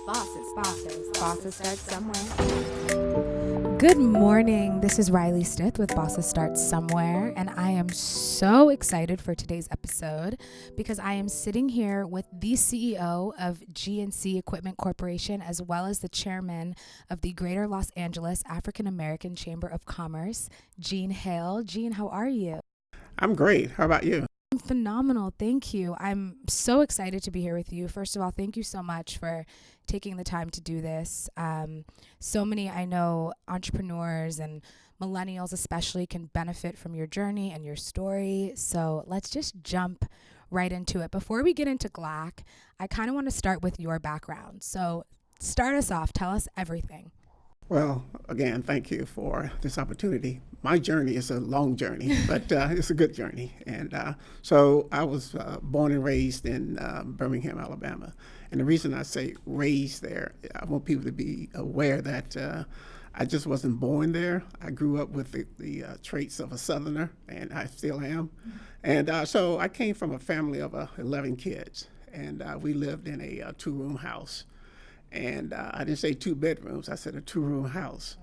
Bosses start somewhere. Good morning. This is Reilly Stith with Bosses Start Somewhere, and I am so excited for today's episode because I am sitting here with the CEO of GNC Equipment Corporation, as well as the chairman of the Greater Los Angeles African American Chamber of Commerce, Gene Hale. Gene, how are you? I'm great. How about you? I'm phenomenal. Thank you. I'm so excited to be here with you. First of all, thank you so much for taking the time to do this. So many, I know, entrepreneurs and millennials especially can benefit from your journey and your story. So let's just jump right into it. Before we get into GLAAACC, I kind of want to start with your background. So start us off. Tell us everything. Well, again, thank you for this opportunity. My journey is a long journey, but it's a good journey. And so I was born and raised in Birmingham, Alabama. And the reason I say raised there, I want people to be aware that I just wasn't born there. I grew up with the traits of a Southerner, and I still am. And so I came from a family of 11 kids, and we lived in a two-room house. And I didn't say 2 bedrooms, I said a 2-room house.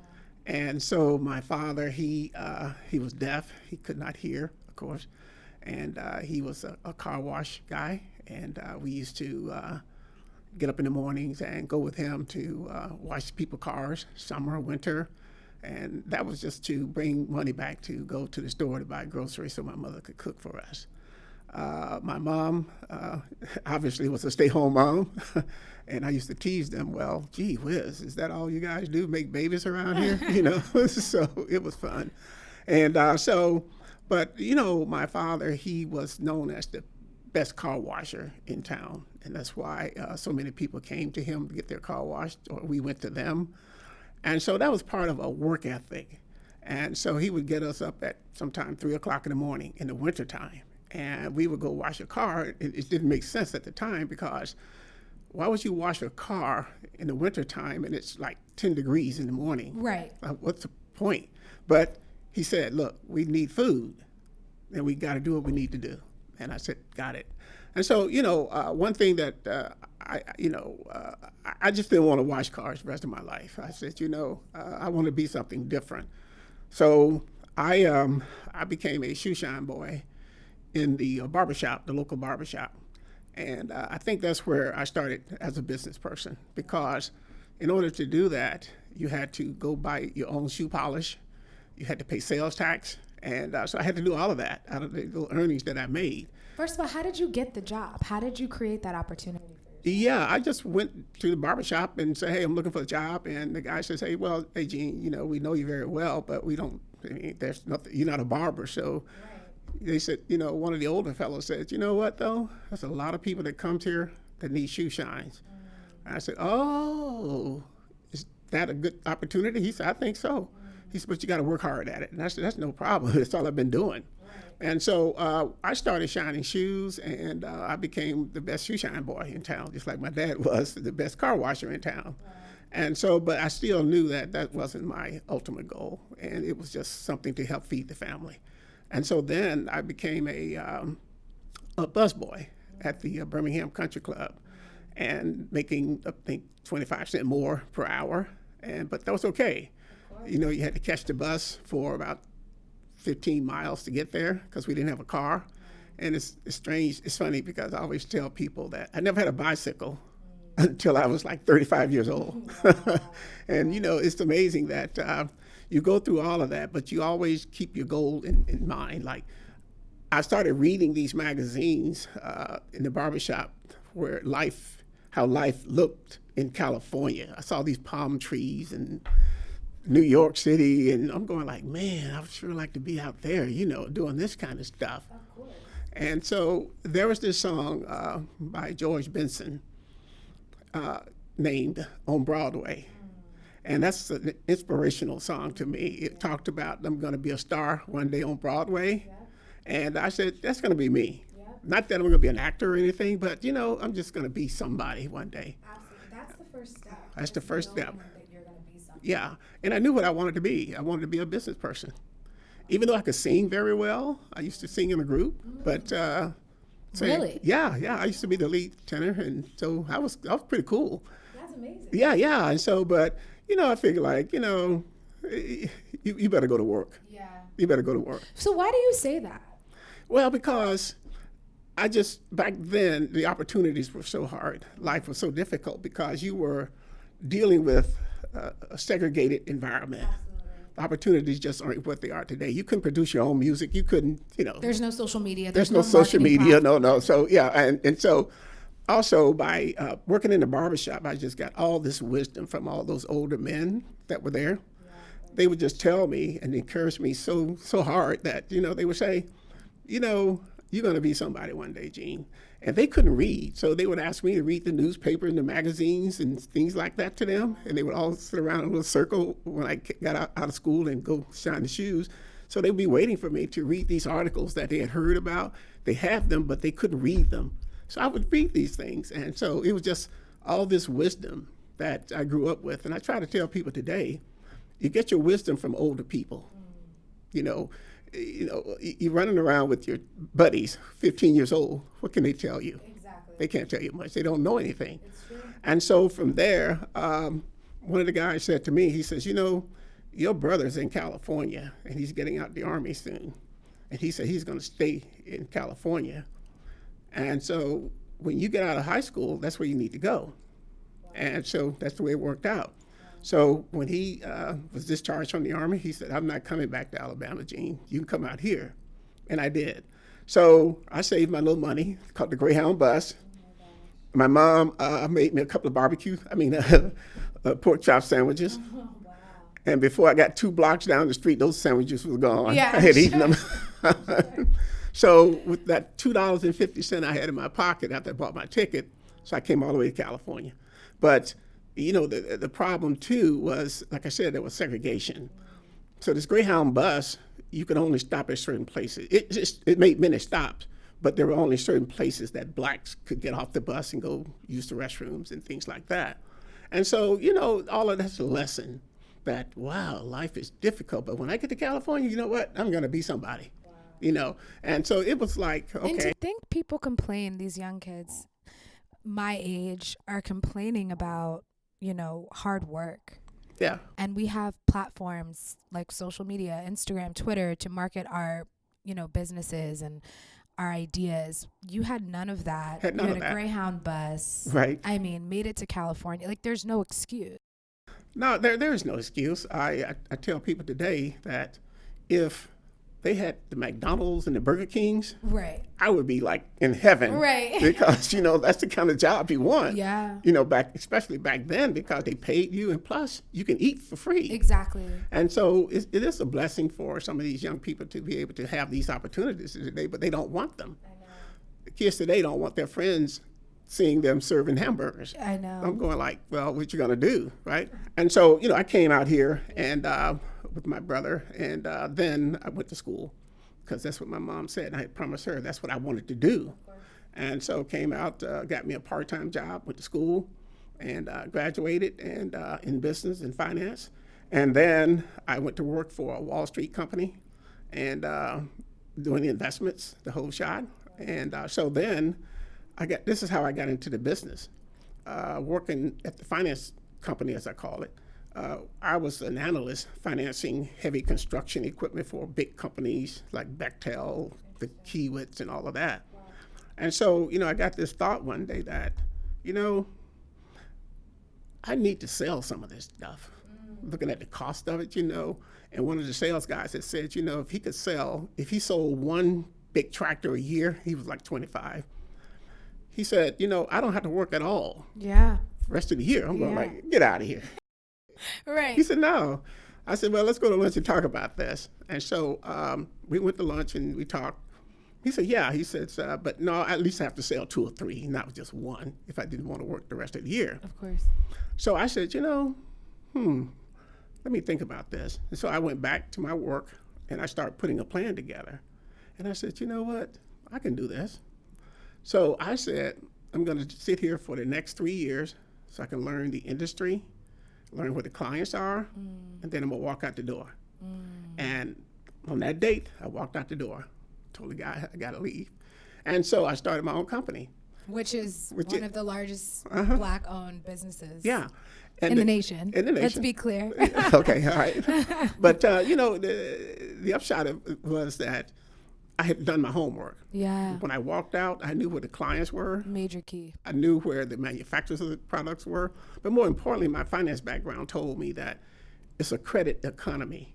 And so my father, he was deaf, he could not hear, of course, and he was a car wash guy, and we used to get up in the mornings and go with him to wash people's cars, summer, winter, and that was just to bring money back to go to the store to buy groceries so my mother could cook for us. My mom obviously was a stay-home mom, and I used to tease them, well, gee whiz, is that all you guys do, make babies around here? You know, so it was fun. And but, you know, my father, he was known as the best car washer in town, and that's why so many people came to him to get their car washed, or we went to them. And so that was part of a work ethic. And so he would get us up at sometime 3 o'clock in the morning in the wintertime. And we would go wash a car. It didn't make sense at the time because why would you wash a car in the wintertime and it's like 10 degrees in the morning? Right. What's the point? But he said, look, we need food and we got to do what we need to do. And I said, got it. And so, you know, one thing that I just didn't want to wash cars the rest of my life. I said, you know, I want to be something different. So I became a shoe shine boy in the barbershop, the local barbershop. And I think that's where I started as a business person, because in order to do that, you had to go buy your own shoe polish, you had to pay sales tax, and so I had to do all of that out of the little earnings that I made. First of all, how did you get the job? How did you create that opportunity for yourself? Yeah, I just went to the barbershop and said, hey, I'm looking for a job. And the guy says, hey, Gene, you know, we know you very well, but we don't, I mean, there's nothing, you're not a barber, so. Right. They said, you know, one of the older fellows said, you know what, though? There's a lot of people that come here that need shoe shines. And I said, oh, is that a good opportunity? He said, I think so. He said, but you got to work hard at it. And I said, that's no problem. That's all I've been doing. And so I started shining shoes, and I became the best shoe shine boy in town, just like my dad was the best car washer in town. And so, but I still knew that that wasn't my ultimate goal, and it was just something to help feed the family. And so then I became a busboy at the Birmingham Country Club, and making, I think, 25 cents more per hour. But that was okay. You know, you had to catch the bus for about 15 miles to get there because we didn't have a car. And it's strange, it's funny because I always tell people that I never had a bicycle until I was like 35 years old. And, you know, it's amazing that you go through all of that, but you always keep your goal in mind. Like, I started reading these magazines in the barbershop where how life looked in California. I saw these palm trees in New York City, and I'm going like, man, I would sure like to be out there, you know, doing this kind of stuff. Of course. And so there was this song by George Benson named On Broadway. And that's an inspirational song to me. It talked about I'm going to be a star one day on Broadway. Yeah. And I said, that's going to be me. Yeah. Not that I'm going to be an actor or anything, but, you know, I'm just going to be somebody one day. Absolutely. That's the first step. That's the first step. That you're going to be something. Yeah. And I knew what I wanted to be. I wanted to be a business person. Even though I could sing very well, I used to sing in a group, but really? Yeah, I used to be the lead tenor, and so I was pretty cool. That's amazing. Yeah. And so, but, I figure like, you better go to work. Yeah. You better go to work. So why do you say that? Well, because back then, the opportunities were so hard. Life was so difficult because you were dealing with a segregated environment. Absolutely. The opportunities just aren't what they are today. You couldn't produce your own music. You couldn't, There's no social media. There's no social media. No. So, yeah. And so also by working in the barbershop, I just got all this wisdom from all those older men that were there. Yeah. They would just tell me and encourage me so hard that, they would say, you're going to be somebody one day, Gene. And they couldn't read. So they would ask me to read the newspaper and the magazines and things like that to them. And they would all sit around in a little circle when I got out of school and go shine the shoes. So they would be waiting for me to read these articles that they had heard about. They had them, but they couldn't read them. So I would read these things. And so it was just all this wisdom that I grew up with. And I try to tell people today, you get your wisdom from older people. You're running around with your buddies, 15 years old. What can they tell you? Exactly. They can't tell you much. They don't know anything. It's true. And so from there, one of the guys said to me, he says, your brother's in California and he's getting out the Army soon. And he said he's going to stay in California. And so when you get out of high school, that's where you need to go. Wow. And so that's the way it worked out. So when he was discharged from the Army, he said, I'm not coming back to Alabama, Gene. You can come out here. And I did. So I saved my little money, caught the Greyhound bus. My mom made me a couple of pork chop sandwiches. Oh, wow. And before I got 2 blocks down the street, those sandwiches were gone. Yeah, I had sure. eaten them. Sure. So with that $2.50 I had in my pocket after I bought my ticket, so I came all the way to California. But the problem too was, like I said, there was segregation. So this Greyhound bus, you could only stop at certain places. It made many stops, but there were only certain places that blacks could get off the bus and go use the restrooms and things like that. And so, all of that's a lesson that, wow, life is difficult. But when I get to California, you know what? I'm going to be somebody, And so it was like, okay. And to think people complain, these young kids my age are complaining about, hard work. Yeah. And we have platforms like social media, Instagram, Twitter to market our, businesses and our ideas. You had none of that. You had a Greyhound bus. Right. I mean, made it to California. Like, there's no excuse. No, there is no excuse. I tell people today that if they had the McDonald's and the Burger Kings, right, I would be like in heaven, right? Because that's the kind of job you want. Yeah. Especially back then, because they paid you, and plus you can eat for free. Exactly. And so it is a blessing for some of these young people to be able to have these opportunities today, but they don't want them. I know. The kids today don't want their friends seeing them serving hamburgers. I know. I'm going like, well, what you gonna do, right? And so, I came out here and with my brother, and then I went to school because that's what my mom said. And I had promised her that's what I wanted to do. And so came out, got me a part-time job, went to school, and graduated and in business and finance. And then I went to work for a Wall Street company and doing the investments, the whole shot. And so then this is how I got into the business. Working at the finance company, as I call it. I was an analyst financing heavy construction equipment for big companies like Bechtel, the Kiewits, and all of that. Wow. And so, I got this thought one day that, I need to sell some of this stuff. Looking at the cost of it, and one of the sales guys had said, if he sold one big tractor a year, he was like 25. He said, I don't have to work at all. Yeah. Rest of the year. I'm going like, get out of here. Right. He said, no. I said, well, let's go to lunch and talk about this. And so we went to lunch and we talked. He said, yeah. He said, but no, at least I have to sell 2 or 3, not just one, if I didn't want to work the rest of the year. Of course. So I said, let me think about this. And so I went back to my work and I started putting a plan together. And I said, you know what? I can do this. So I said, I'm going to sit here for the next 3 years so I can learn the industry, learn where the clients are, and then I'm going to walk out the door. And on that date, I walked out the door, told the guy I got to leave. And so I started my own company. Which is Which one is- of the largest Black-owned businesses Yeah. And in the nation. In the nation. Let's be clear. Okay, all right. But, the upshot of it was that I had done my homework. Yeah. When I walked out, I knew where the clients were. Major key. I knew where the manufacturers of the products were. But more importantly, my finance background told me that it's a credit economy.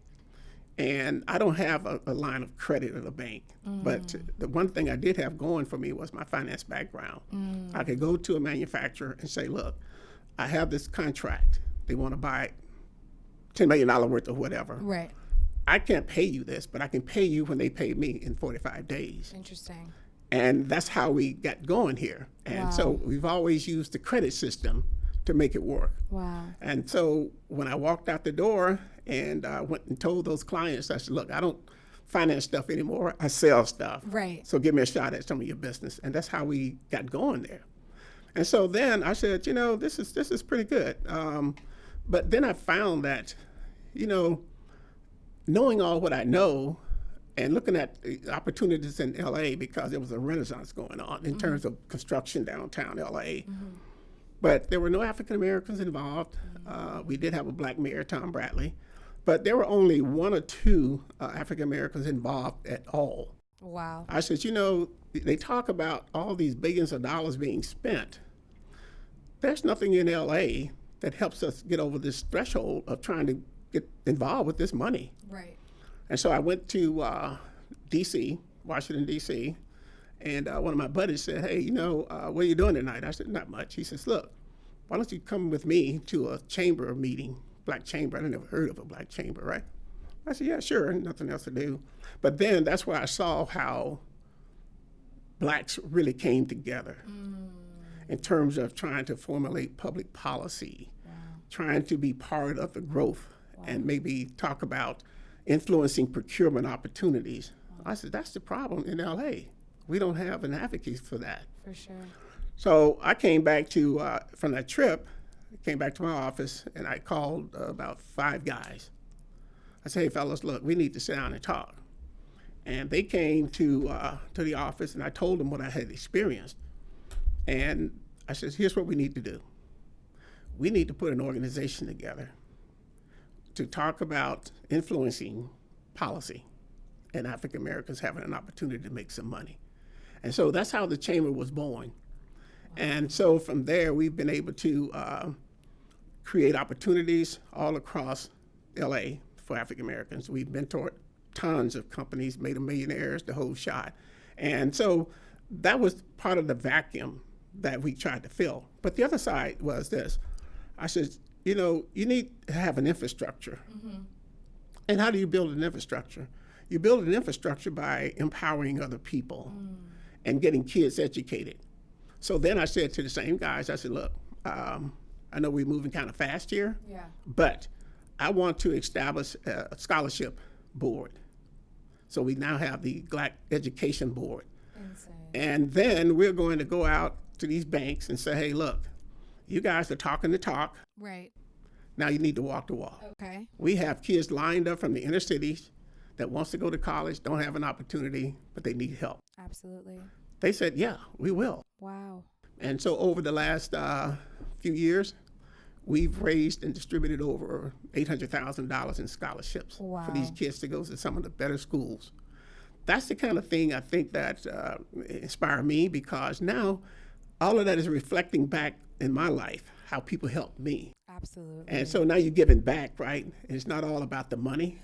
And I don't have a line of credit at a bank. But the one thing I did have going for me was my finance background. I could go to a manufacturer and say, look, I have this contract. They want to buy $10 million worth of whatever. Right. I can't pay you this, but I can pay you when they pay me in 45 days. Interesting. And that's how we got going here. And so we've always used the credit system to make it work. Wow. And so when I walked out the door and went and told those clients, I said, look, I don't finance stuff anymore. I sell stuff. Right. So give me a shot at some of your business. And that's how we got going there. And so then I said, this is pretty good. But then I found that, knowing all what I know and looking at the opportunities in LA, because there was a renaissance going on in terms of construction downtown LA. But there were no African Americans involved. We did have a Black mayor, Tom Bradley, but there were only one or two African Americans involved at all. Wow. I said, they talk about all these billions of dollars being spent. There's nothing in LA that helps us get over this threshold of trying to get involved with this money. Right. And so I went to D.C., Washington, D.C., and one of my buddies said, hey, what are you doing tonight? I said, not much. He says, look, why don't you come with me to a chamber meeting, Black chamber. I never heard of a Black chamber, right? I said, yeah, sure, nothing else to do. But then that's where I saw how Blacks really came together in terms of trying to formulate public policy, trying to be part of the growth, and maybe talk about influencing procurement opportunities. I said, that's the problem in LA. We don't have an advocate for that. For sure. So I came back from that trip, came back to my office, and I called about 5 guys. I said, hey, fellas, look, we need to sit down and talk. And they came to the office, and I told them what I had experienced. And I said, here's what we need to do. We need to put an organization together to talk about influencing policy and African Americans having an opportunity to make some money. And so that's how the chamber was born. And so from there, we've been able to create opportunities all across LA for African Americans. We've mentored tons of companies, made them millionaires, the whole shot. And so that was part of the vacuum that we tried to fill. But the other side was this. I said, you need to have an infrastructure. And how do you build an infrastructure? You build an infrastructure by empowering other people and getting kids educated. So then I said to the same guys, I said, look, I know we're moving kind of fast here, but I want to establish a scholarship board. So we now have the GLAAACC Education Board. Insane. And then we're going to go out to these banks and say, hey, look, you guys are talking the talk. Right. Now you need to walk the walk. Okay. We have kids lined up from the inner cities that wants to go to college, don't have an opportunity, but they need help. Absolutely. They said, yeah, we will. Wow. And so over the last few years, we've raised and distributed over $800,000 in scholarships for these kids to go to some of the better schools. That's the kind of thing I think that inspired me, because now all of that is reflecting back in my life, how people helped me. Absolutely. And so now you're giving back, right? And it's not all about the money.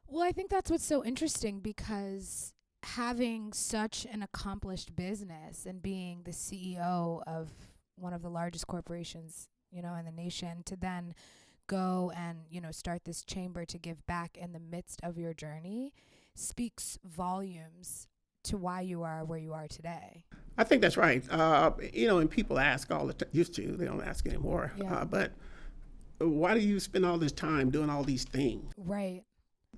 Well, I think that's what's so interesting, because having such an accomplished business and being the CEO of one of the largest corporations, in the nation, to then go and, start this chamber to give back in the midst of your journey speaks volumes to why you are where you are today. I think that's right. And people ask all the time, used to, they don't ask anymore. Yeah. But why do you spend all this time doing all these things? Right.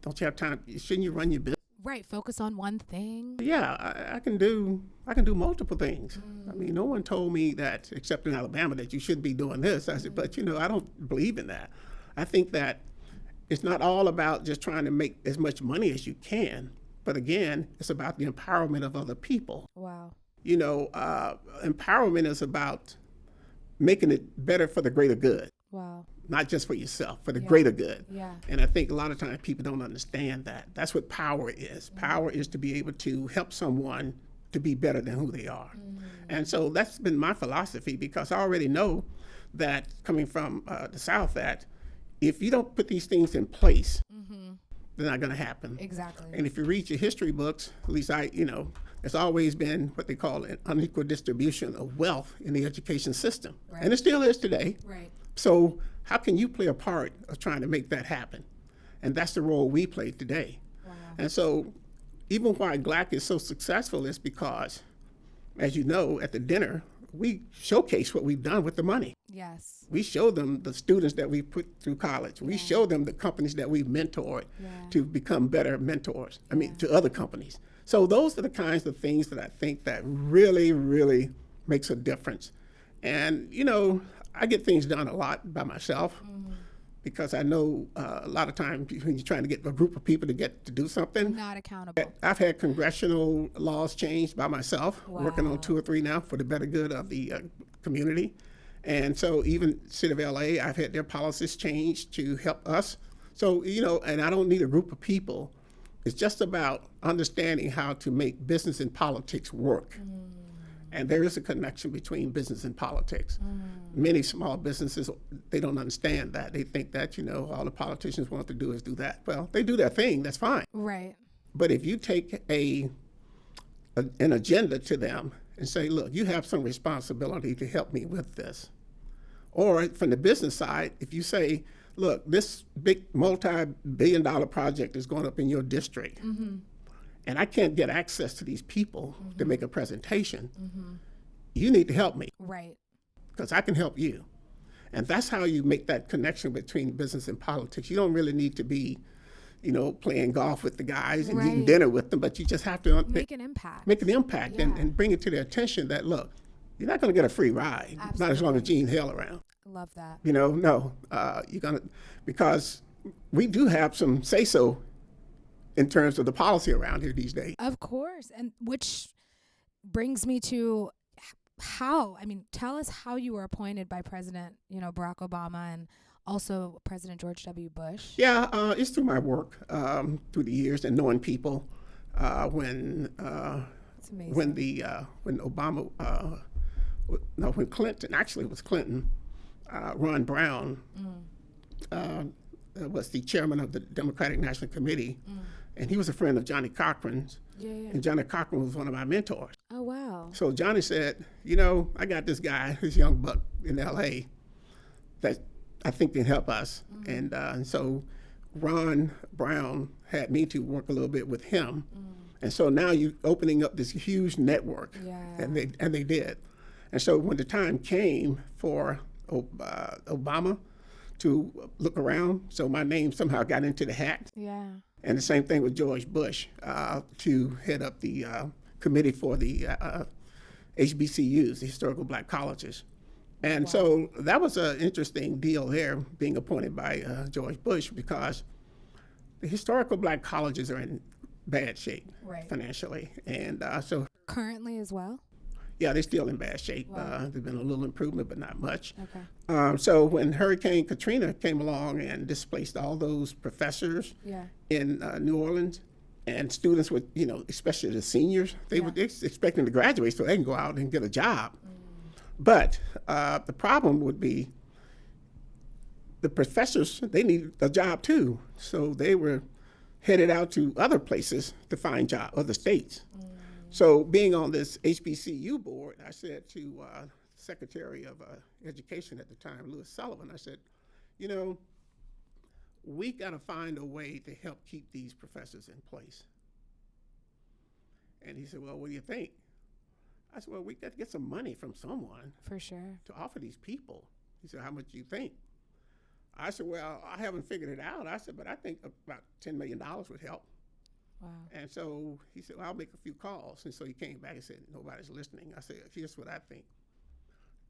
Don't you have time? Shouldn't you run your business? Right. Focus on one thing. Yeah, I can do multiple things. I mean, no one told me that, except in Alabama, that you shouldn't be doing this. I said, but I don't believe in that. I think that it's not all about just trying to make as much money as you can, but again, it's about the empowerment of other people. Wow. empowerment is about making it better for the greater good. Wow. Not just for yourself, for the Yeah. greater good. Yeah. And I think a lot of times people don't understand that. That's what power is. Power is to be able to help someone to be better than who they are. And so that's been my philosophy, because I already know that, coming from the South, that if you don't put these things in place, they're not going to happen. Exactly. And if you read your history books, at least there's always been what they call an unequal distribution of wealth in the education system. Right. And it still is today. Right. So how can you play a part of trying to make that happen? And that's the role we play today. Wow. And so even why GLAAACC is so successful is because, as you know, at the dinner, we showcase what we've done with the money. Yes. We show them the students that we put through college. We show them the companies that we've mentored to become better mentors, to other companies. So those are the kinds of things that I think that really, really makes a difference. And, I get things done a lot by myself, because I know a lot of times when you're trying to get a group of people to do something. Not accountable. I've had congressional laws changed by myself, working on 2 or 3 now for the better good of the community. And so even City of LA, I've had their policies changed to help us. So, and I don't need a group of people. It's just about understanding how to make business and politics work. And there is a connection between business and politics. Many small businesses, they don't understand that. They think that, all the politicians want to do is do that. Well, they do their thing, that's fine. Right. But if you take an agenda to them and say, look, you have some responsibility to help me with this. Or from the business side, if you say, look, this big multi-billion-dollar project is going up in your district, and I can't get access to these people to make a presentation, you need to help me. Right. Because I can help you. And that's how you make that connection between business and politics. You don't really need to be, playing golf with the guys and eating dinner with them, but you just have to make an impact. Make an impact and bring it to their attention that, look, you're not going to get a free ride. Absolutely. Not as long as Gene Hale around. Love that. No, you're going to, because we do have some say-so in terms of the policy around here these days. Of course. And which brings me to tell us how you were appointed by President, Barack Obama, and also President George W. Bush. Yeah, it's through my work through the years and knowing people. When Clinton, actually it was Clinton, Ron Brown was the chairman of the Democratic National Committee, and he was a friend of Johnny Cochran's. And Johnny Cochran was one of my mentors. Oh, wow. So Johnny said, I got this guy, this young buck in LA that I think can help us. And so Ron Brown had me to work a little bit with him. And so now you're opening up this huge network. Yeah. And they did. And so when the time came for Obama to look around, so my name somehow got into the hat. Yeah. And the same thing with George Bush to head up the committee for the HBCUs, the Historical Black Colleges. And so that was an interesting deal there, being appointed by George Bush, because the Historical Black Colleges are in bad shape financially. And so currently as well? Yeah, they're still in bad shape. There's been a little improvement, but not much. Okay. So when Hurricane Katrina came along and displaced all those professors in New Orleans, and students would, especially the seniors, they were expecting to graduate so they can go out and get a job. But the problem would be the professors, they need a job too. So they were headed out to other places to find jobs, other states. So being on this HBCU board, I said to Secretary of Education at the time, Louis Sullivan, I said, we got to find a way to help keep these professors in place. And he said, well, what do you think? I said, well, we got to get some money from someone. For sure. To offer these people. He said, how much do you think? I said, well, I haven't figured it out. I said, but I think about $10 million would help. Wow. And so he said, well, I'll make a few calls. And so he came back and said, nobody's listening. I said, here's what I think.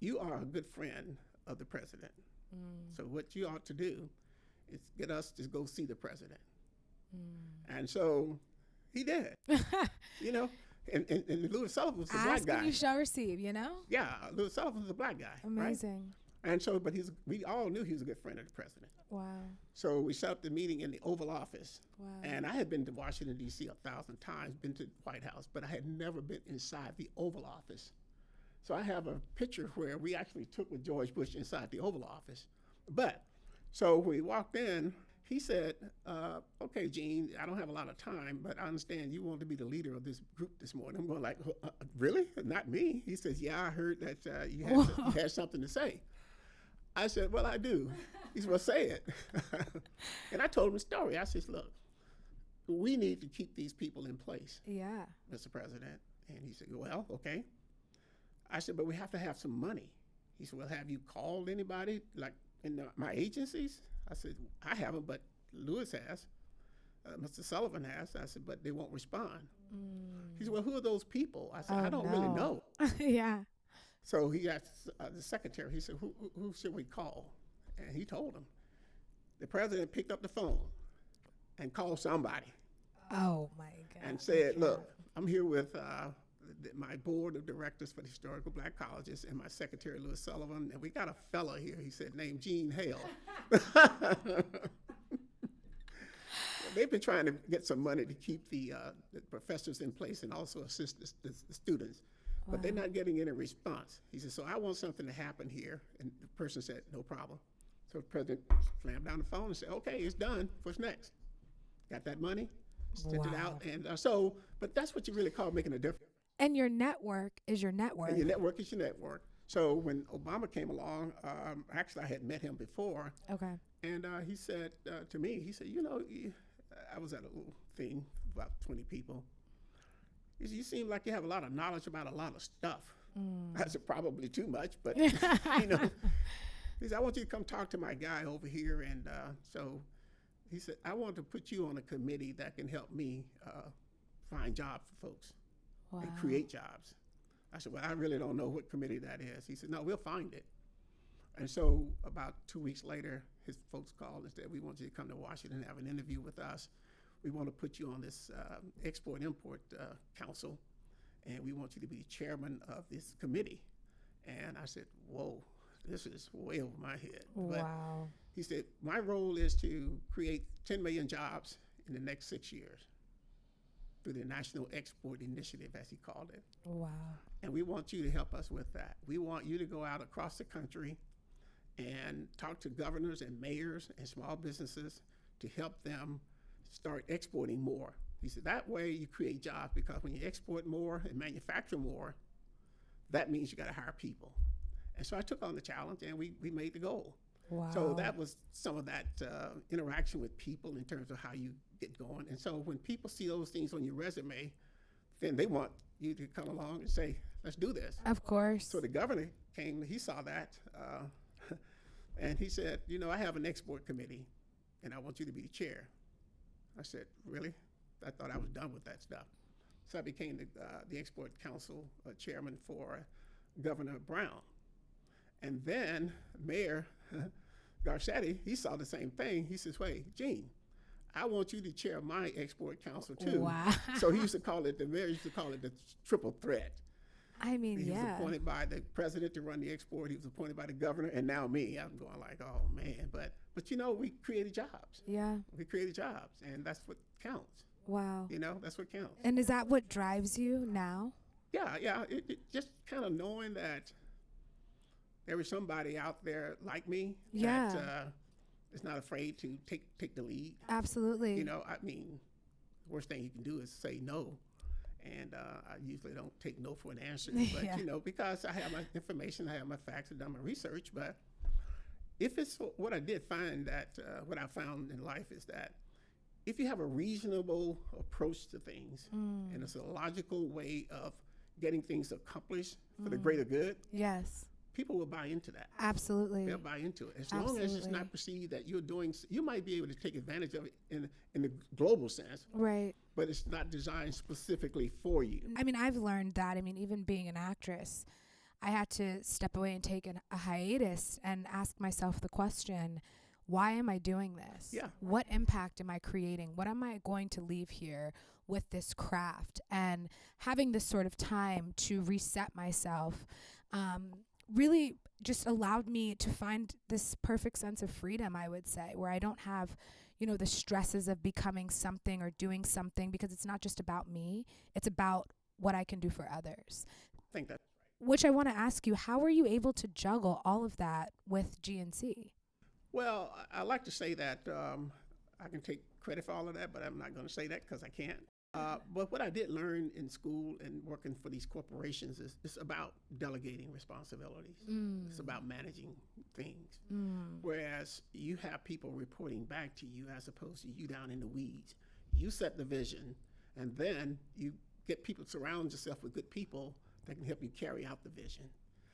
You are a good friend of the president. So what you ought to do is get us to go see the president. And so he did. And Louis Sullivan was a black Ask and guy. you shall receive, you know? Yeah, Louis Sullivan was a black guy. Amazing. Right? And so, but we all knew he was a good friend of the president. Wow. So we set up the meeting in the Oval Office. Wow. And I had been to Washington, D.C. 1,000 times, been to the White House, but I had never been inside the Oval Office. So I have a picture where we actually took with George Bush inside the Oval Office. But, so when we walked in, he said, okay, Gene, I don't have a lot of time, but I understand you want to be the leader of this group this morning. I'm going like, really? Not me? He says, yeah, I heard that you had something to say. I said, well, I do. He said, well, say it. And I told him the story. I said, look, we need to keep these people in place, Yeah. Mr. President. And he said, well, okay. I said, but we have to have some money. He said, well, have you called anybody, like in my agencies? I said, I haven't, but Louis has. Mr. Sullivan has. I said, but they won't respond. He said, well, who are those people? I said, I don't really know. Yeah. So he asked the secretary, he said, who should we call? And he told him. The president picked up the phone and called somebody Oh my God. and said, look, I'm here with my board of directors for the historical black colleges and my secretary, Louis Sullivan, and we got a fellow here, he said, named Gene Hale. They've been trying to get some money to keep the professors in place and also assist the students, but they're not getting any response. He said, so I want something to happen here. And the person said, no problem. So the president slammed down the phone and said, okay, it's done. What's next? Got that money? Sent it out. And but that's what you really call making a difference. And your network is your network. And your network is your network. So when Obama came along, actually I had met him before. Okay. And he said to me, he said, I was at a little thing, about 20 people. He said, you seem like you have a lot of knowledge about a lot of stuff. I said, probably too much, but, He said, I want you to come talk to my guy over here. And so he said, I want to put you on a committee that can help me find jobs for folks and create jobs. I said, well, I really don't know what committee that is. He said, no, we'll find it. And so about 2 weeks later, his folks called and said, we want you to come to Washington and have an interview with us. We want to put you on this Export-Import Council, and we want you to be chairman of this committee. And I said, whoa, this is way over my head. Wow. But he said, my role is to create 10 million jobs in the next 6 years through the National Export Initiative, as he called it. Wow. And we want you to help us with that. We want you to go out across the country and talk to governors and mayors and small businesses to help them start exporting more. He said, that way you create jobs, because when you export more and manufacture more, that means you got to hire people. And so I took on the challenge and we made the goal. Wow. So that was some of that interaction with people in terms of how you get going. And so when people see those things on your resume, then they want you to come along and say, let's do this. Of course. So the governor came, he saw that, and he said, I have an export committee, and I want you to be the chair. I said, really? I thought I was done with that stuff. So I became the Export Council chairman for Governor Brown. And then Mayor Garcetti, he saw the same thing. He says, wait, Gene, I want you to chair my Export Council too. Wow. So he used to call it, the mayor used to call it the triple threat. I mean, He was appointed by the president to run the export. He was appointed by the governor, and now me. I'm going like, oh man, but we created jobs. Yeah. We created jobs, and that's what counts. Wow. That's what counts. And is that what drives you now? Yeah. It just kind of knowing that there was somebody out there like me that is not afraid to take the lead. Absolutely. The worst thing you can do is say no. And I usually don't take no for an answer, but because I have my information, I have my facts, I've done my research. But if it's what I did find that what I found in life is that if you have a reasonable approach to things and it's a logical way of getting things accomplished for the greater good, yes, people will buy into that. Absolutely. They'll buy into it. As long as it's not perceived that you're doing, you might be able to take advantage of it in the global sense. Right. But it's not designed specifically for you. I mean, I've learned that. I mean, even being an actress, I had to step away and take a hiatus and ask myself the question, why am I doing this? Yeah. What impact am I creating? What am I going to leave here with this craft? And having this sort of time to reset myself really just allowed me to find this perfect sense of freedom, I would say, where I don't have, the stresses of becoming something or doing something, because it's not just about me. It's about what I can do for others. I think that's right. Which I want to ask you, how were you able to juggle all of that with GNC? Well, I like to say that I can take credit for all of that, but I'm not going to say that because I can't. But what I did learn in school and working for these corporations is it's about delegating responsibilities. It's about managing things. Whereas you have people reporting back to you as opposed to you down in the weeds. You set the vision, and then you get people, surround yourself with good people that can help you carry out the vision.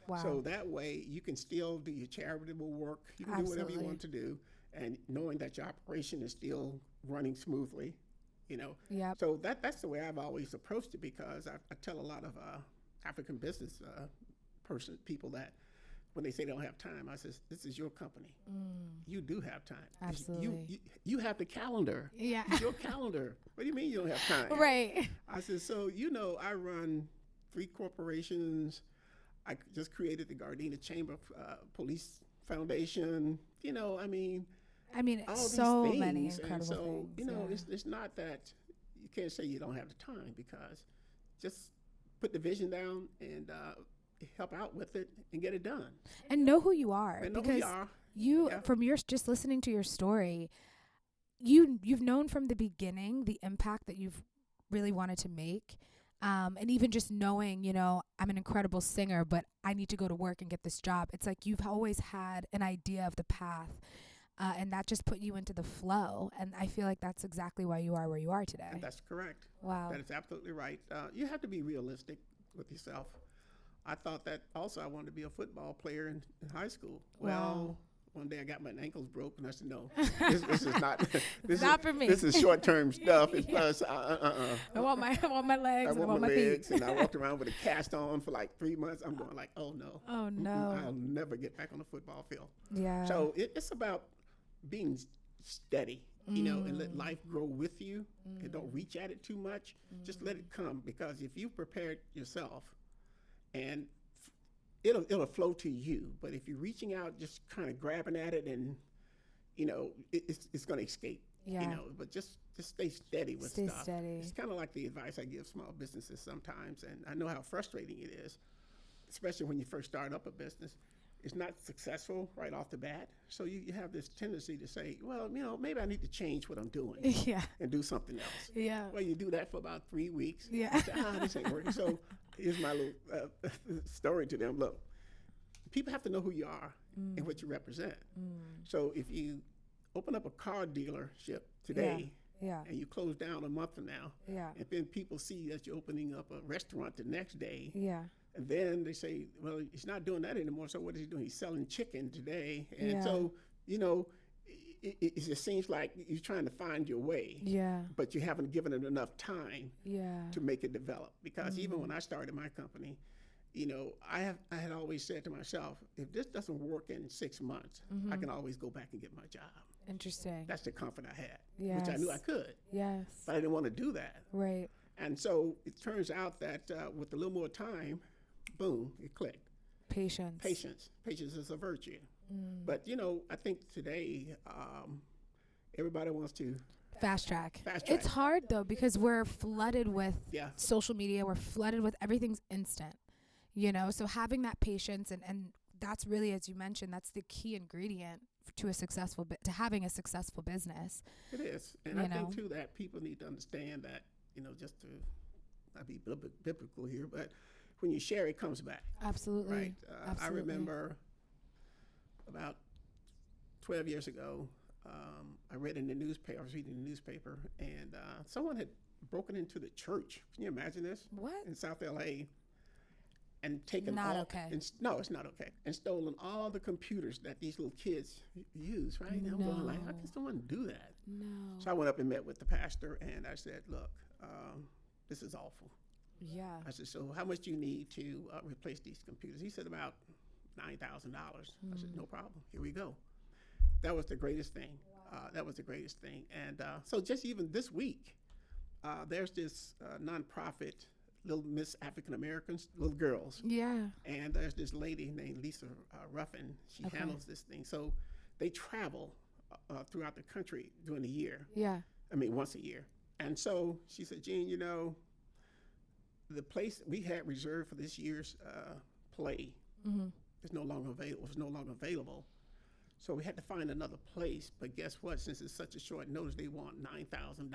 Wow. So that way you can still do your charitable work. You can do whatever you want to do, and knowing that your operation is still running smoothly, Yep. So that's the way I've always approached it, because I tell a lot of African business people that when they say they don't have time, I says, this is your company. You do have time. Absolutely. You have the calendar. Yeah. It's your calendar. What do you mean you don't have time? Right. I said, so, I run 3 corporations. I just created the Gardena Chamber Police Foundation. All so these many things. incredible And so, things. it's not that you can't say you don't have the time, because just put the vision down and help out with it and get it done. And know who you are. And know who because you are. you, Yeah. from your just listening to your story, you've known from the beginning the impact that you've really wanted to make. And even just knowing, I'm an incredible singer, but I need to go to work and get this job. It's like you've always had an idea of the path. And that just put you into the flow. And I feel like that's exactly why you are where you are today. And that's correct. Wow. That is absolutely right. You have to be realistic with yourself. I thought that also I wanted to be a football player in high school. Well, one day I got my ankles broke, and I said, no, this is not. This Not is, for me. This is short-term stuff. And plus, I want my legs. I I want want my my legs, feet. and I walked around with a cast on for like 3 months. I'm going like, oh no. Oh no. I'll never get back on the football field. Yeah. So it's about being steady, and let life grow with you, and don't reach at it too much. Just let it come, because if you prepared yourself, and it'll flow to you. But if you're reaching out, just kind of grabbing at it, and it's going to escape. Yeah. But just stay steady with Stay stuff. steady. It's kind of like the advice I give small businesses sometimes, and I know how frustrating it is, especially when you first start up a business. It's not successful right off the bat. So you have this tendency to say, well, maybe I need to change what I'm doing Yeah. and do something else. Yeah. Well, you do that for about 3 weeks. Yeah. You say, this ain't working. So here's my little story to them. Look, people have to know who you are and what you represent. So if you open up a car dealership today, Yeah. and you close down a month from now, Yeah. and then people see that you're opening up a restaurant the next day, Yeah. and then they say, well, he's not doing that anymore. So what is he doing? He's selling chicken today. And Yeah. so, it just seems like you're trying to find your way. Yeah. But you haven't given it enough time Yeah. to make it develop. Because even when I started my company, I had always said to myself, if this doesn't work in 6 months, I can always go back and get my job. Interesting. That's the comfort I had, Yes. which I knew I could. Yes. But I didn't want to do that. Right. And so it turns out that with a little more time, boom, it clicked. Patience. Patience is a virtue. But I think today everybody wants to Fast track. Fast track. It's hard though, because we're flooded with Yeah. social media. We're flooded with everything's instant. So having that patience and that's really, as you mentioned, that's the key ingredient to to having a successful business. It is. And I think too that people need to understand that, just to not be biblical here, but when you share, it comes back. Absolutely. Right. Absolutely. I remember about 12 years ago, I read in the newspaper, I was reading the newspaper, and someone had broken into the church. Can you imagine this? What? In South LA, and taken Not all, okay. No, it's not okay. And stolen all the computers that these little kids use, right? And I'm going like, how can someone do that? No. So I went up and met with the pastor, and I said, look, this is awful. Yeah. I said, so how much do you need to replace these computers? He said about $9,000. I said, no problem. Here we go. That was the greatest thing. That was the greatest thing. And so just even this week, there's this nonprofit, Little Miss African Americans, little girls. Yeah. And there's this lady named Lisa Ruffin. She Okay. handles this thing. So they travel throughout the country during the year. Yeah. I mean, once a year. And so she said, Gene, you know, the place we had reserved for this year's play is no longer available. Was no longer available. So we had to find another place. But guess what? Since it's such a short notice, they want $9,000.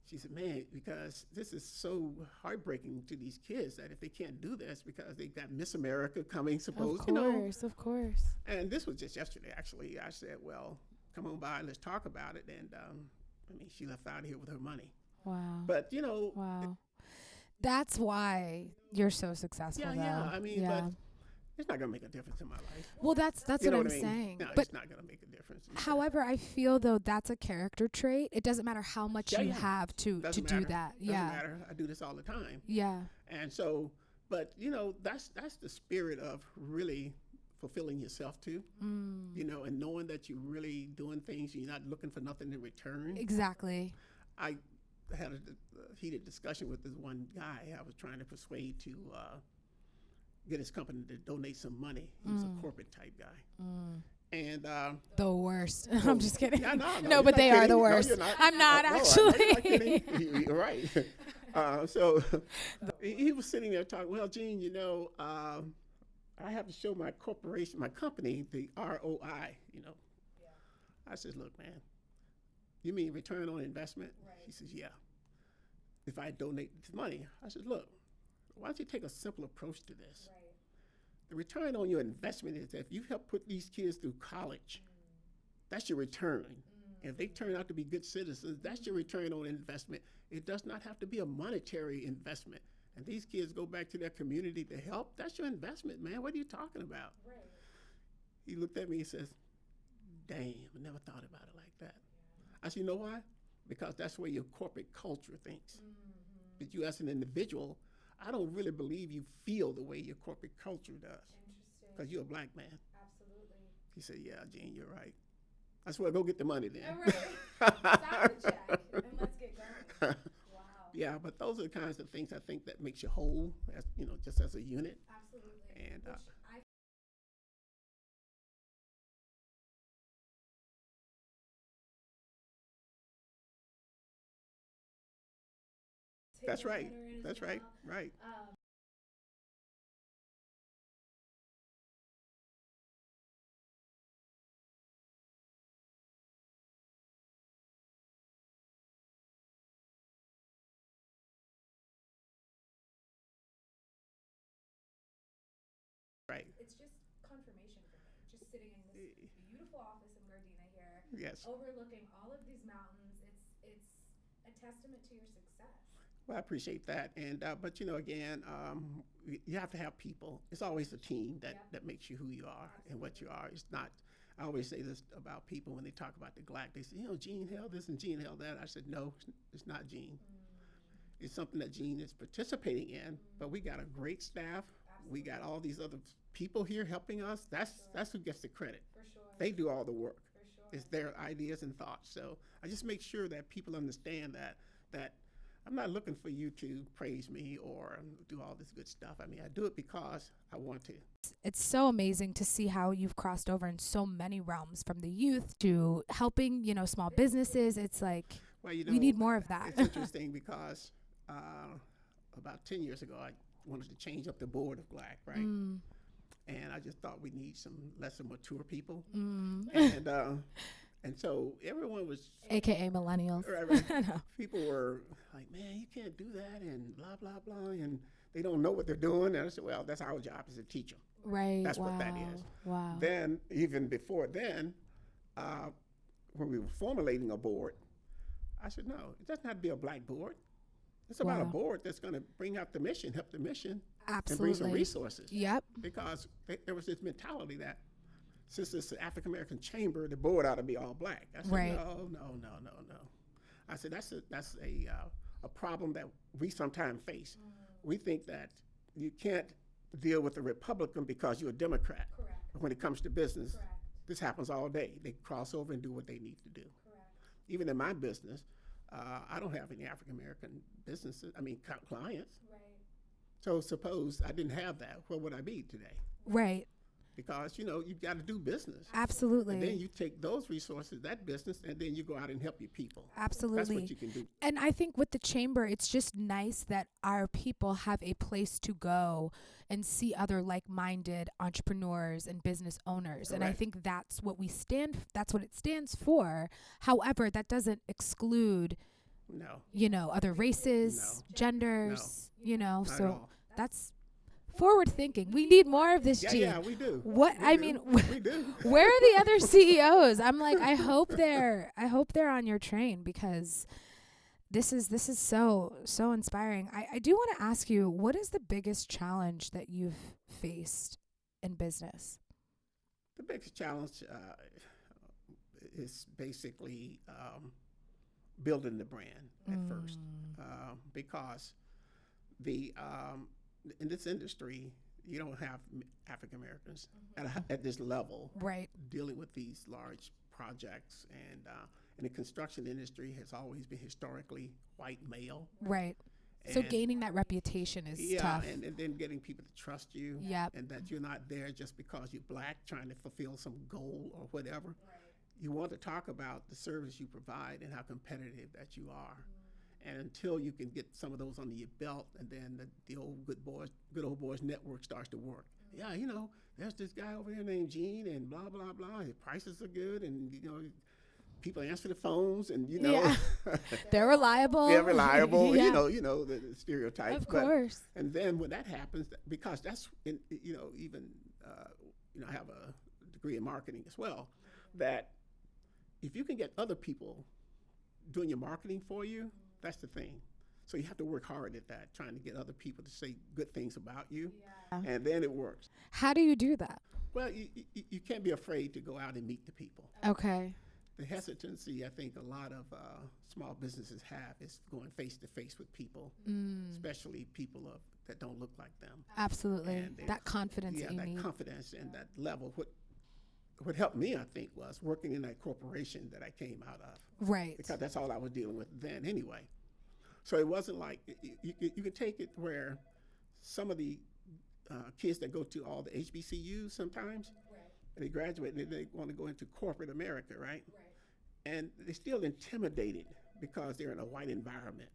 She said, man, because this is so heartbreaking to these kids that if they can't do this because they got Miss America coming, suppose, you know. Of course. And this was just yesterday, actually. I said, well, come on by, let's talk about it. And I mean, she left out of here with her money. Wow. But, you know. Wow. That's why you're so successful, Yeah, though. yeah. I mean, yeah. but it's not going to make a difference in my life. Well, that's You know what I'm I mean? saying. No, But it's not going to make a difference. however, I feel though that's a character trait. It doesn't matter how much Yeah, you yeah. have to Doesn't do matter. that. Doesn't Yeah. matter. I do this all the time. Yeah. And so, but, you know, that's the spirit of really fulfilling yourself too, you know, and knowing that you're really doing things, you're not looking for nothing in return. Exactly. I had a heated discussion with this one guy I was trying to persuade to get his company to donate some money. He was a corporate type guy. And The worst. I'm just kidding. yeah, no, No, you're but not they are kidding. the No, worst. you're not. I'm not No, actually. you're not kidding. You're right. So he was sitting there talking, well, Gene, you know, I have to show my corporation, my company, the ROI, you know. I says, look, man, you mean return on investment? Right. He says, yeah. If I donate this money, I said, look, why don't you take a simple approach to this? Right. The return on your investment is that if you help put these kids through college, that's your return. And if they turn out to be good citizens, that's your return on investment. It does not have to be a monetary investment. And these kids go back to their community to help, that's your investment, man. What are you talking about? Right. He looked at me and says, damn, I never thought about it like that. I said, you know why? Because that's where your corporate culture thinks. But you as an individual, I don't really believe you feel the way your corporate culture does. Interesting. Because you're a black man. Absolutely. He said, yeah, Gene, you're right. I said, well, go get the money then. All right. Sign the check and let's get going. Wow. Yeah, but those are the kinds of things I think that makes you whole, as, you know, just as a unit. Absolutely. And Which that's right. That's right. Right. Right. It's just confirmation for me. Just sitting in this beautiful office in Gardena here, Yes. overlooking all of these mountains. It's a testament to your success. Well, I appreciate that. And but you know, again, you have to have people. It's always the team that makes you who you are and what you are. It's not. I always say this about people when they talk about the GLAAACC. They say, you know, Gene held this and Gene held that. I said, no, it's not Gene. It's something that Gene is participating in. But we got a great staff. We got all these other people here helping us. That's who gets the credit. For sure. They do all the work. For sure. It's their ideas and thoughts. So I just make sure that people understand that I'm not looking for you to praise me or do all this good stuff. I mean, I do it because I want to. It's so amazing to see how you've crossed over in so many realms, from the youth to helping, you know, small businesses. It's like, Well, you know, we need more of that. It's interesting because about 10 years ago, I wanted to change up the board of GLAAACC, right? And I just thought we need some lesser mature people. And so everyone was, AKA millennials. right. People were like, man, you can't do that and blah, blah, blah. And they don't know what they're doing. And I said, well, that's our job, is to teach them. Right. That's wow. what that is. Wow. Then, even before then, when we were formulating a board, I said, no, it doesn't have to be a black board. It's about a Wow. board that's going to bring out the mission, help the mission, Absolutely. and bring some resources. Yep. Because there was this mentality that since it's the African American Chamber, the board ought to be all black. I said, Right. no. I said that's a problem that we sometimes face. We think that you can't deal with a Republican because you're a Democrat. Correct. But when it comes to business, Correct. This happens all day. They cross over and do what they need to do. Even in my business, I don't have any African American clients. Right. So suppose I didn't have that, where would I be today? Right. Because, you've got to do business. Absolutely. And then you take those resources, that business, and then you go out and help your people. Absolutely. That's what you can do. And I think with the chamber, it's just nice that our people have a place to go and see other like-minded entrepreneurs and business owners. Correct. And I think that's what that's what it stands for. However, that doesn't exclude, No. Other races, genders, Not at so all. that's forward thinking. We need more of this, Gene. Yeah, we do. What We I do. mean, We do. where are the other CEOs? I'm like, I hope they're on your train, because this is so inspiring. I do want to ask you, what is the biggest challenge that you've faced in business? The biggest challenge is basically building the brand at first, because in this industry, you don't have African Americans at this level, Right. dealing with these large projects, and the construction industry has always been historically white male. Right. So And- gaining that reputation is Yeah, tough. and then getting people to trust you, Yep. and that you're not there just because you're black trying to fulfill some goal or whatever. You want to talk about the service you provide and how competitive that you are. And until you can get some of those under your belt, and then the old good old boys network starts to work. Yeah, there's this guy over there named Gene, and blah blah blah. His prices are good, and people answer the phones, and Yeah. They're reliable. they're reliable. Yeah. The stereotype. Of course. And then when that happens, because that's I have a degree in marketing as well, that if you can get other people doing your marketing for you, that's the thing. So you have to work hard at that, trying to get other people to say good things about you, and then it works. How do you do that? Well, you can't be afraid to go out and meet the people. Okay. The hesitancy I think a lot of small businesses have is going face to face with people, especially people that don't look like them. Absolutely. And That confidence Yeah, that you that need. confidence and that level. What helped me, I think, was working in that corporation that I came out of, Right. because that's all I was dealing with then anyway. So it wasn't like you could take it where some of the kids that go to all the HBCUs sometimes, and they graduate and they want to go into corporate America, right? And they're still intimidated because they're in a white environment,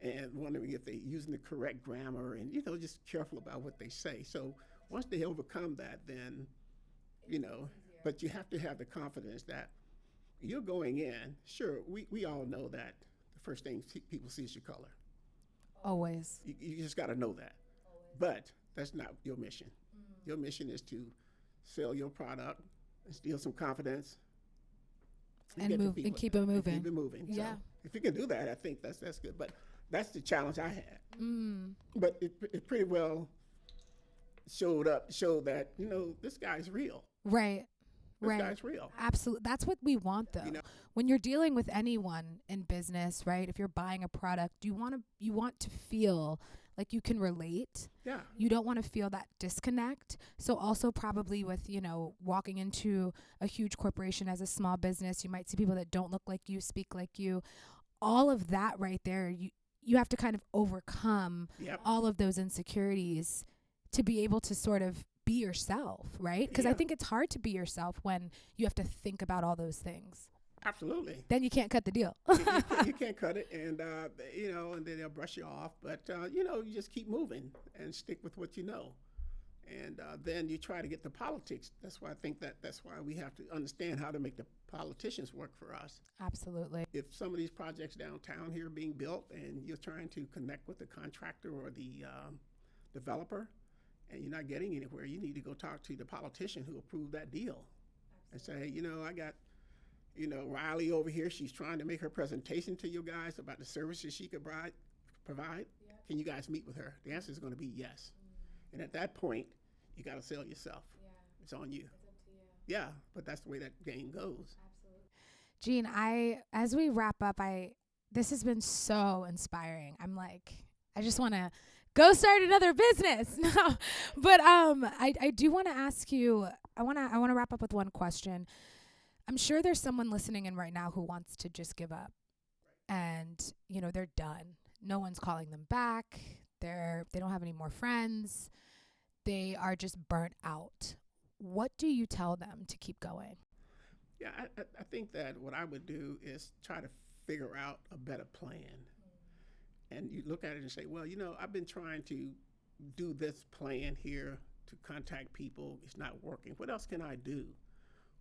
and wondering if they're using the correct grammar, and just careful about what they say. So once they overcome that, then but you have to have the confidence that you're going in. Sure, we all know that the first thing people see is your color. Always. You just got to know that. But that's not your mission. Your mission is to sell your product, instill some confidence, And get the move and people- keep it moving. Keep it moving. Yeah. So if you can do that, I think that's good. But that's the challenge I had. But it pretty well showed that this guy's real. Right. This Right. guy's real. Absolutely. That's what we want, though. When you're dealing with anyone in business, right? If you're buying a product, you want to feel like you can relate. Yeah. You don't want to feel that disconnect. So also probably with, walking into a huge corporation as a small business, you might see people that don't look like you, speak like you. All of that right there, you have to kind of overcome Yep. all of those insecurities to be able to sort of be yourself, right? Because I Yeah. think it's hard to be yourself when you have to think about all those things. Absolutely. Then you can't cut the deal. You can't cut it, and and then they'll brush you off. But you just keep moving and stick with what you know, and then you try to get the politics. That's why I think that's why we have to understand how to make the politicians work for us. Absolutely. If some of these projects downtown here are being built, and you're trying to connect with the contractor or the developer, and you're not getting anywhere, you need to go talk to the politician who approved that deal. And say, I got, Reilly over here, she's trying to make her presentation to you guys about the services she could provide. Yep. Can you guys meet with her? The answer is going to be yes. And at that point, you got to sell yourself. Yeah. It's on you. It's up to you. Yeah, but that's the way that game goes. Absolutely. Gene, as we wrap up, this has been so inspiring. I'm like, I just want to go start another business. No, but I do want to ask you, I wanna wrap up with one question. I'm sure there's someone listening in right now who wants to just give up, and they're done. No one's calling them back. They don't have any more friends. They are just burnt out. What do you tell them to keep going? Yeah, I think that what I would do is try to figure out a better plan. And you look at it and say, well, I've been trying to do this plan here to contact people. It's not working. What else can I do?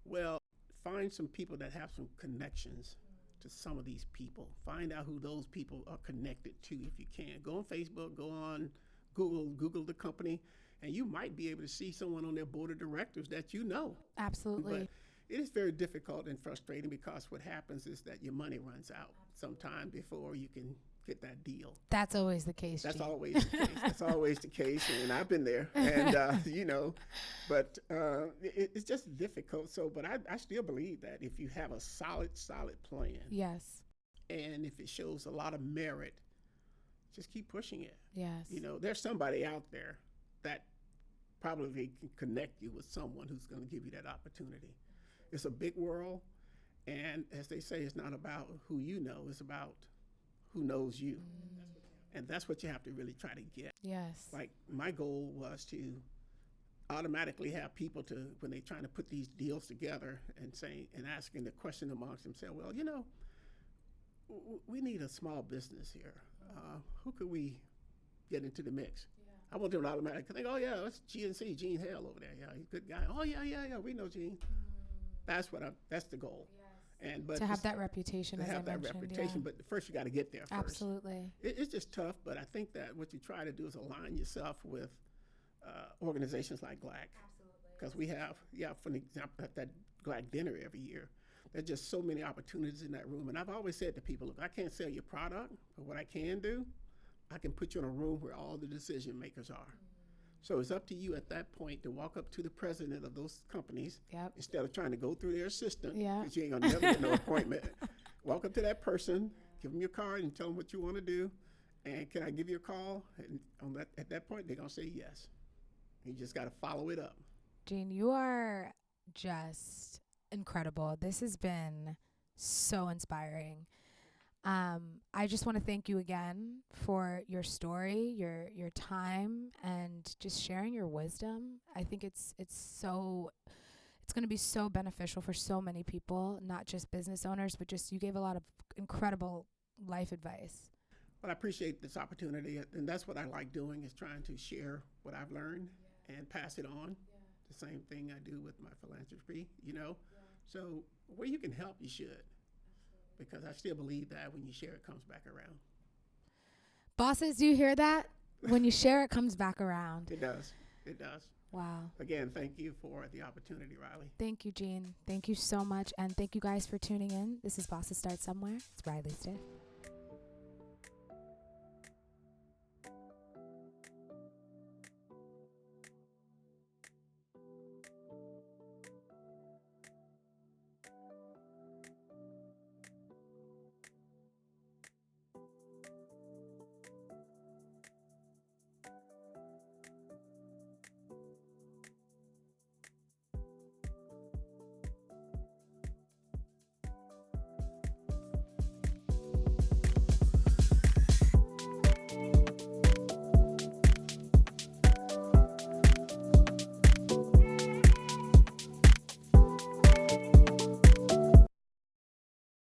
Well, find some people that have some connections to some of these people. Find out who those people are connected to if you can. Go on Facebook, go on Google the company, and you might be able to see someone on their board of directors that you know. Absolutely. But it is very difficult and frustrating because what happens is that your money runs out sometime before you can get that deal. That's always the case. That's Gene. always the case. That's always the case, and I've been there. And but it's just difficult. So, but I still believe that if you have a solid plan, Yes. and if it shows a lot of merit, just keep pushing it. Yes. There's somebody out there that probably can connect you with someone who's going to give you that opportunity. It's a big world, and as they say, it's not about who you know, it's about who knows you. And that's what you have to really try to get. Yes. Like my goal was to automatically have people to, when they're trying to put these deals together and asking the question amongst themselves, well, we need a small business here. Who could we get into the mix? I want them to automatically think, oh yeah, that's GNC, Gene Hale over there. Yeah, he's a good guy. Oh yeah, we know Gene. That's the goal. But to have that reputation, to as have I that mentioned, reputation, but first you got to get there first. Absolutely. It's just tough, but I think that what you try to do is align yourself with organizations like GLAAACC. Absolutely. Because we have, for example, at that GLAAACC dinner every year, there's just so many opportunities in that room. And I've always said to people, look, I can't sell your product, but what I can do, I can put you in a room where all the decision makers are. So it's up to you at that point to walk up to the president of those companies instead of trying to go through their assistant, because you ain't gonna never get no appointment. Walk up to that person, give them your card and tell them what you want to do, and can I give you a call? And at that point, they're gonna say yes. You just got to follow it up. Gene, you are just incredible. This has been so inspiring. I just want to thank you again for your story, your time, and just sharing your wisdom. I think it's going to be so beneficial for so many people, not just business owners, but just you gave a lot of incredible life advice. Well, I appreciate this opportunity, and that's what I like doing, is trying to share what I've learned and pass it on. The same thing I do with my philanthropy, So where you can help, you should. Because I still believe that when you share, it comes back around. Bosses, do you hear that? When you share, it comes back around. It does. It does. Wow. Again, thank you for the opportunity, Reilly. Thank you, Gene. Thank you so much. And thank you guys for tuning in. This is Bosses Start Somewhere. It's Reilly Stith.